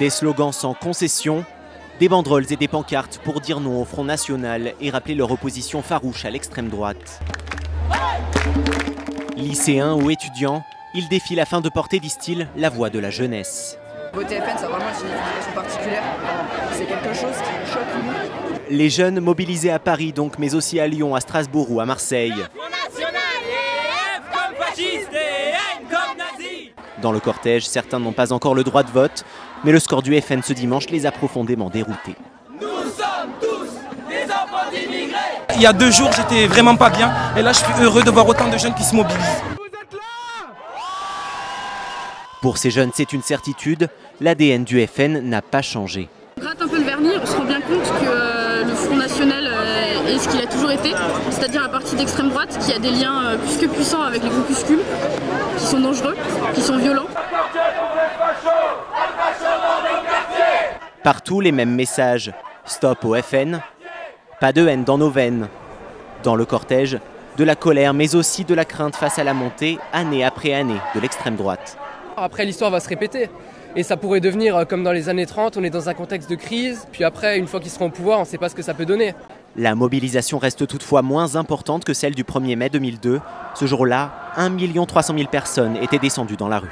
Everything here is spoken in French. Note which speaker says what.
Speaker 1: Des slogans sans concession, des banderoles et des pancartes pour dire non au Front National et rappeler leur opposition farouche à l'extrême droite. Lycéens ou étudiants, ils défilent afin de porter, disent-ils, la voix de la jeunesse.
Speaker 2: Voter FN, ça a vraiment une signification particulière. C'est quelque chose qui choque nous.
Speaker 1: Les jeunes mobilisés à Paris donc, mais aussi à Lyon, à Strasbourg ou à Marseille. Dans le cortège, certains n'ont pas encore le droit de vote, mais le score du FN ce dimanche les a profondément déroutés.
Speaker 3: Nous sommes tous des enfants d'immigrés. Il y a 2 jours, j'étais vraiment pas bien, et là je suis heureux de voir autant de jeunes qui se mobilisent.
Speaker 1: Pour ces jeunes, c'est une certitude, l'ADN du FN n'a pas changé.
Speaker 4: On gratte un peu le vernis, on se rend bien compte que le Front National est ce qu'il a toujours été, c'est-à-dire un parti d'extrême droite qui a des liens plus que puissants avec les groupuscules, qui sont dangereux, qui sont violents.
Speaker 1: Partout les mêmes messages, stop au FN, pas de haine dans nos veines. Dans le cortège, de la colère mais aussi de la crainte face à la montée, année après année, de l'extrême droite.
Speaker 5: Après, l'histoire va se répéter. Et ça pourrait devenir comme dans les années 30, on est dans un contexte de crise. Puis après, une fois qu'ils seront au pouvoir, on ne sait pas ce que ça peut donner.
Speaker 1: La mobilisation reste toutefois moins importante que celle du 1er mai 2002. Ce jour-là, 1 300 000 personnes étaient descendues dans la rue.